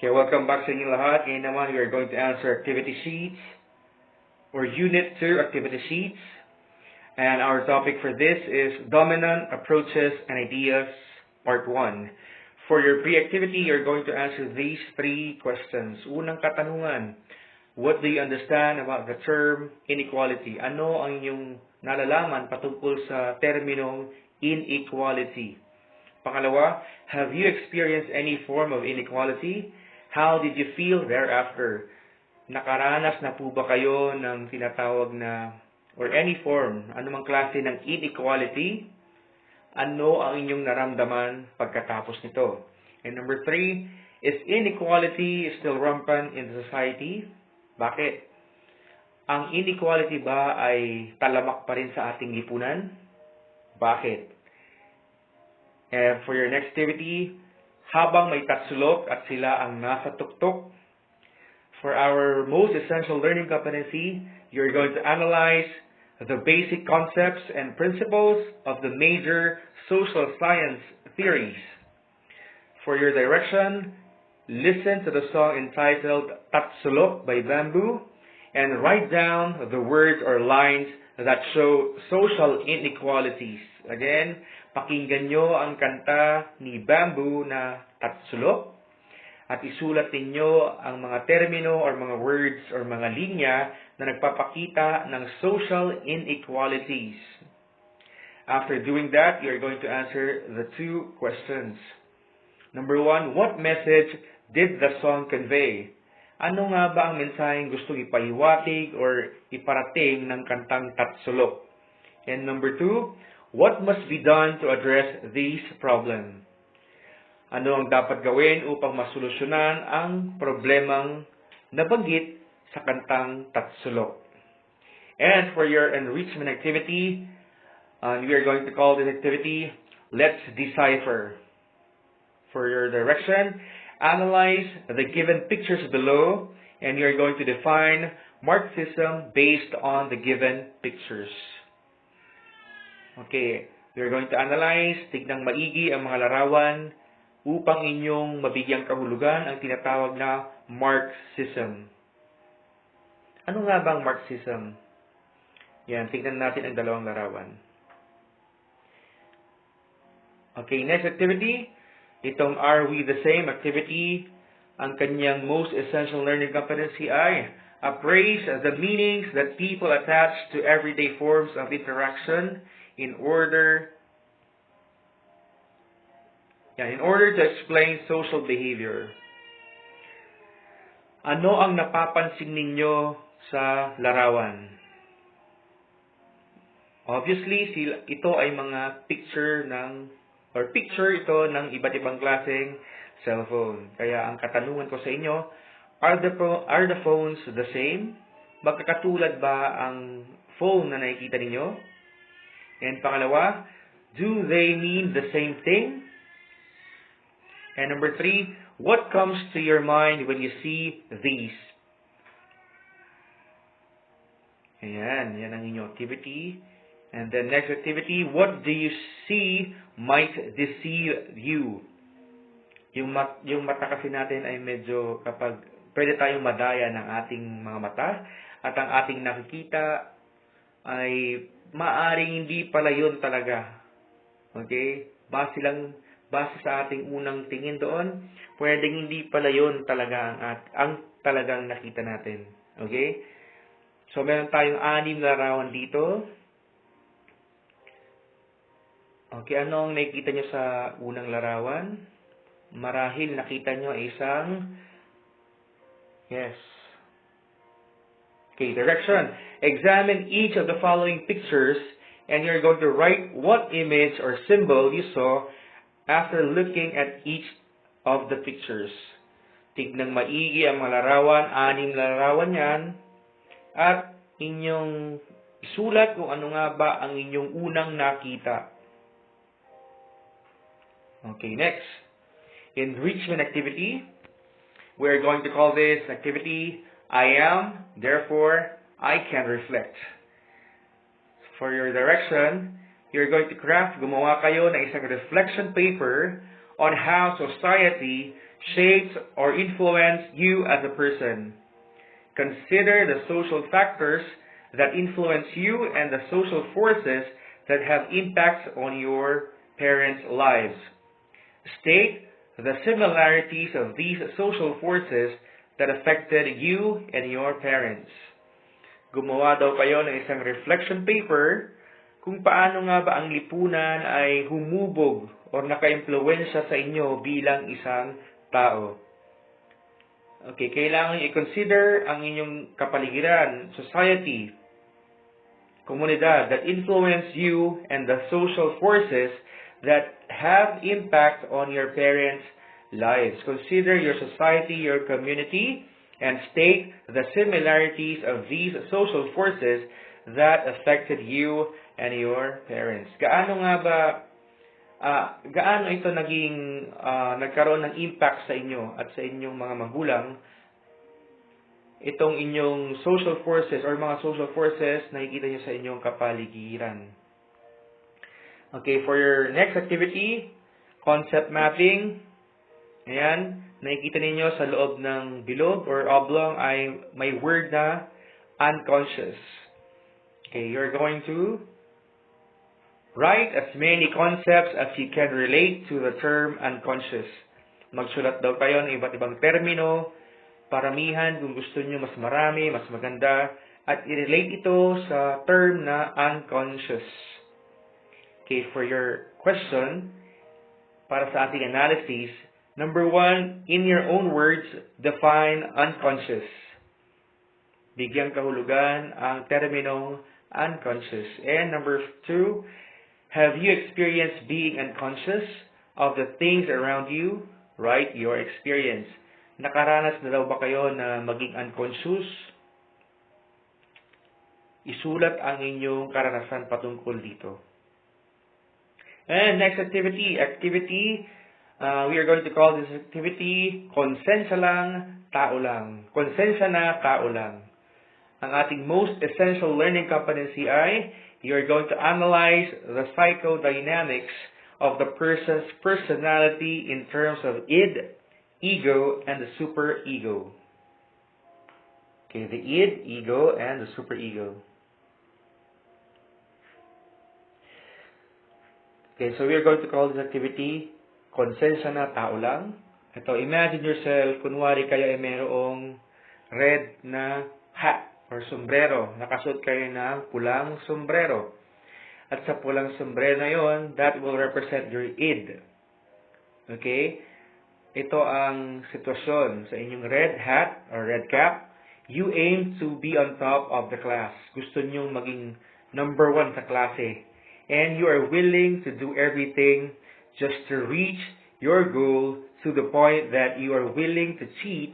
Okay, welcome back sa inyong lahat. Ngayon naman, we are going to answer activity sheets or Unit 2 activity sheets. And our topic for this is Dominant Approaches and Ideas, Part 1. For your pre-activity, you're going to answer these 3 questions. Unang katanungan, what do you understand about the term inequality? Ano ang inyong nalalaman patungkol sa terminong inequality? Pangalawa, have you experienced any form of inequality? How did you feel thereafter? Nakaranas na po ba kayo ng tinatawag na or any form, anumang klase ng inequality? Ano ang inyong naramdaman pagkatapos nito? And number 3, is inequality still rampant in society? Bakit? Ang inequality ba ay talamak pa rin sa ating lipunan? Bakit? And for your next activity, habang may tatsulok at sila ang nasa tuktok, for our most essential learning competency, you're going to analyze the basic concepts and principles of the major social science theories. For your direction, listen to the song entitled Tatsulok by Bamboo and write down the words or lines that show social inequalities. Again, pakinggan nyo ang kanta ni Bamboo na Tatsulok at isulat ninyo ang mga termino or mga words or mga linya na nagpapakita ng social inequalities. After doing that, you're going to answer the 2 questions. Number 1, what message did the song convey? Ano nga ba ang mensaheng gustong ipahiwatig or iparating ng kantang Tatsulok? And number 2, what must be done to address this problem? Ano ang dapat gawin upang masolusyonan ang problemang nabanggit sa kantang Tatsulok? And for your enrichment activity, we are going to call this activity, Let's Decipher. For your direction, analyze the given pictures below, and you are going to define Marxism based on the given pictures. Okay, we are going to analyze, tignang maigi ang mga larawan upang inyong mabigyang kahulugan ang tinatawag na Marxism. Ano nga ba ang Marxism? Yan, tignan natin ang dalawang larawan. Okay, next activity. Itong Are We the Same activity, ang kanyang most essential learning competency ay appraise the meanings that people attach to everyday forms of interaction in order to explain social behavior. Ano ang napapansin ninyo sa larawan? Obviously, ito ay mga picture ito ng iba't ibang klaseng cellphone. Kaya ang katanungan ko sa inyo, are the phones the same? Magkakatulad ba ang phone na nakikita ninyo? And pangalawa, do they mean the same thing? And number 3, what comes to your mind when you see these? Ayan, yan ang inyong activity. And then next activity, what do you see might deceive you? Yung mata kasi natin ay medyo kapag pwede tayong madaya ng ating mga mata at ang ating nakikita ay maaring hindi pala yun talaga. Okay? Base sa ating unang tingin doon, pwedeng hindi pala yun talaga ang talagang nakita natin. Okay? So, meron tayong 6 larawan dito. Okay, ano ang nakikita nyo sa unang larawan? Marahil nakita nyo isang yes. Okay, direction. Examine each of the following pictures and you're going to write what image or symbol you saw after looking at each of the pictures. Tignang maigi ang mga larawan, 6 larawan yan, at inyong isulat kung ano nga ba ang inyong unang nakita. Okay, next. Enrichment activity. We're going to call this activity, I am, therefore, I can reflect. For your direction, you're going to gumawa kayo ng isang reflection paper on how society shapes or influence you as a person. Consider the social factors that influence you and the social forces that have impacts on your parents' lives. State the similarities of these social forces that affected you and your parents. Gumawa daw kayo ng isang reflection paper kung paano nga ba ang lipunan ay humubog o naka-impluwensya sa inyo bilang isang tao. Okay, kailangan i-consider ang inyong kapaligiran, society, komunidad that influence you and the social forces that have impact on your parents' lives. Consider your society, your community, and state the similarities of these social forces that affected you and your parents. Gaano ito nagkaroon ng impact sa inyo at sa inyong mga magulang, itong inyong social forces or mga social forces na nakikita nyo sa inyong kapaligiran. Okay, for your next activity, concept mapping. Ayan, nakikita ninyo sa loob ng bilog or oblong ay may word na unconscious. Okay, you're going to write as many concepts as you can relate to the term unconscious. Magsulat daw kayo ng iba't ibang termino, paramihan kung gusto nyo mas marami, mas maganda, at i-relate ito sa term na unconscious. Okay, for your question, para sa ating analysis, number 1, in your own words, define unconscious. Bigyang kahulugan ang terminong unconscious. And number 2, have you experienced being unconscious of the things around you? Write your experience. Nakaranas na daw ba kayo na maging unconscious? Isulat ang inyong karanasan patungkol dito. And next activity, we are going to call this activity, konsensya lang, tao lang. Konsensya na, tao lang. Ang ating most essential learning competency ay, you are going to analyze the psychodynamics of the person's personality in terms of id, ego, and the superego. Okay, the id, ego, and the superego. Okay, so we are going to call this activity, konsensya na, tao lang. Ito, imagine yourself, kunwari kayo ay mayroong red na hat or sombrero. Nakasuot kayo ng pulang sombrero. At sa pulang sombrero na yon, that will represent your id. Okay? Ito ang sitwasyon sa inyong red hat or red cap. You aim to be on top of the class. Gusto nyo maging number 1 sa klase. And you are willing to do everything just to reach your goal to the point that you are willing to cheat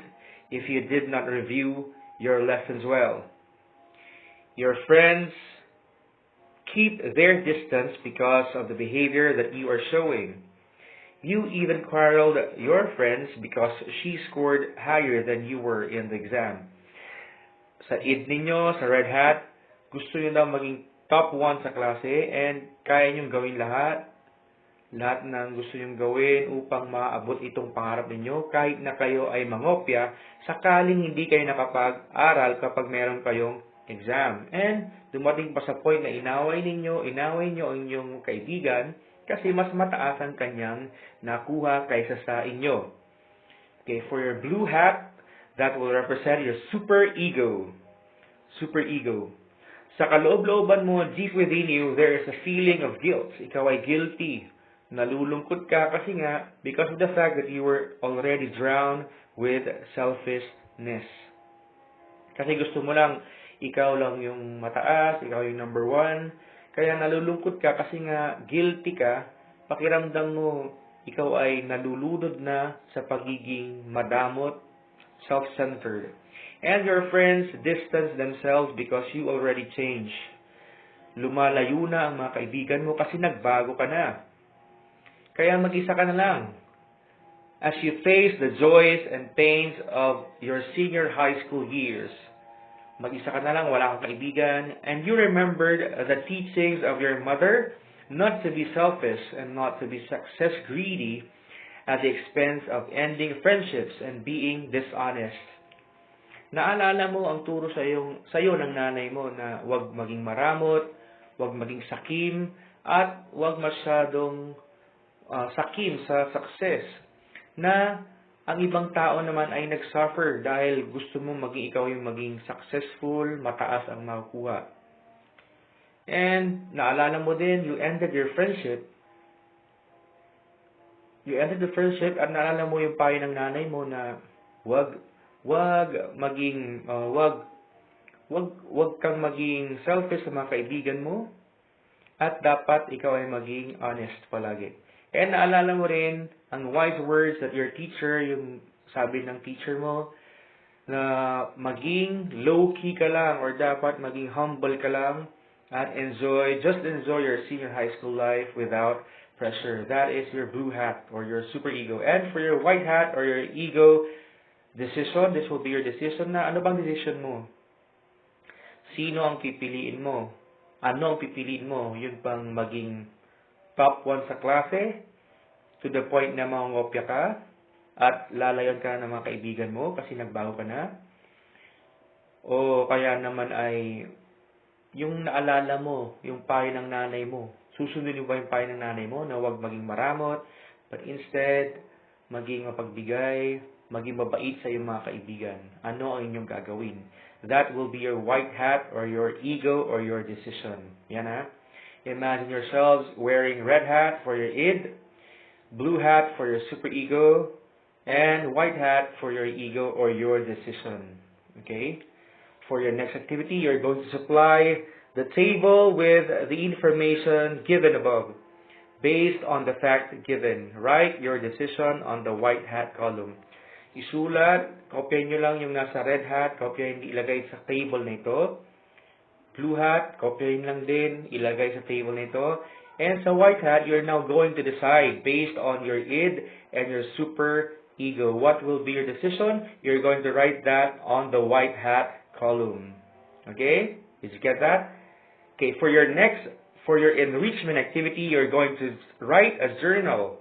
if you did not review your lessons well. Your friends keep their distance because of the behavior that you are showing. You even quarreled your friends because she scored higher than you were in the exam. Sa id ninyo, sa red hat, gusto nyo daw maging top 1 sa klase and kaya nyong gawin lahat ng gusto nyong gawin upang maabot itong pangarap ninyo kahit na kayo ay mangopya sakaling hindi kayo nakapag-aral kapag meron kayong exam. And dumating pa sa point na inaway nyo ang inyong kaibigan kasi mas mataas ang kanyang nakuha kaysa sa inyo. Okay, for your blue hat, that will represent your superego. Superego. Sa kaloob-looban mo, deep within you, there is a feeling of guilt. Ikaw ay guilty. Nalulungkot ka kasi nga, because of the fact that you were already drowned with selfishness. Kasi gusto mo lang, ikaw lang yung mataas, ikaw yung number 1. Kaya nalulungkot ka kasi nga, guilty ka, pakiramdam mo, ikaw ay nalulunod na sa pagiging madamot, self-centered. And your friends distance themselves because you already changed. Lumalayo na ang mga kaibigan mo kasi nagbago ka na. Kaya mag-isa ka na lang. As you face the joys and pains of your senior high school years, mag-isa ka na lang, wala kang kaibigan, and you remembered the teachings of your mother not to be selfish and not to be success greedy at the expense of ending friendships and being dishonest. Naalala mo ang turo sa'yo ng nanay mo na huwag maging maramot, huwag maging sakim, at huwag masyadong sakim sa success. Na ang ibang tao naman ay nagsuffer dahil gusto mo maging ikaw yung maging successful, mataas ang makukuha. And naalala mo din, you ended your friendship. You ended the friendship at naalala mo yung payo ng nanay mo na wag kang maging selfish sa mga kaibigan mo at dapat ikaw ay maging honest palagi. And naalala mo rin ang wise words that your teacher, yung sabi ng teacher mo, na maging low-key ka lang or dapat maging humble ka lang at just enjoy your senior high school life without pressure. That is your blue hat or your super ego. And for your white hat or your ego decision, this will be your decision na ano bang decision mo? Sino ang pipiliin mo? Ano ang pipiliin mo? Yun bang maging top 1 sa klase to the point na mangongopya ka at lalayon ka ng mga kaibigan mo kasi nagbago ka na? O kaya naman ay yung naalala mo, yung payo ng nanay mo, susunod ba yung payo ng nanay mo na huwag maging maramot, but instead, maging mapagbigay, maging mabait sa iyong mga kaibigan? Ano ang inyong gagawin? That will be your white hat or your ego or your decision. Yan ha? Imagine yourselves wearing red hat for your id, blue hat for your super ego, and white hat for your ego or your decision. Okay? For your next activity, you're going to supply the table with the information given above based on the fact given. Write your decision on the white hat column. Isulat, kopyahin nyo lang yung nasa red hat, kopyahin ilagay sa table na ito. Blue hat, kopyahin lang din, ilagay sa table na ito. And sa white hat, you're now going to decide based on your id and your super ego. What will be your decision? You're going to write that on the white hat column. Okay? Did you get that? Okay, for your enrichment activity, you're going to write a journal.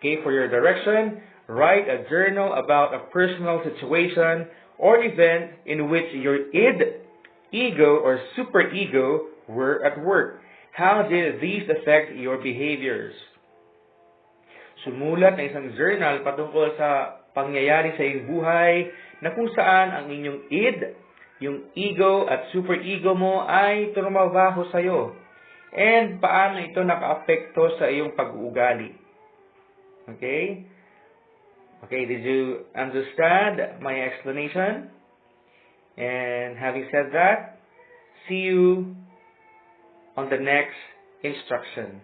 Okay, for your direction, write a journal about a personal situation or event in which your id, ego, or super ego were at work. How did these affect your behaviors? Sumulat ng isang journal patungkol sa pangyayari sa iyong buhay na kung saan ang inyong id, yung ego at super ego mo ay tumabaho sa iyo. And paano ito naka-apekto sa iyong pag-uugali? Okay? Okay, did you understand my explanation? And having said that, see you on the next instruction.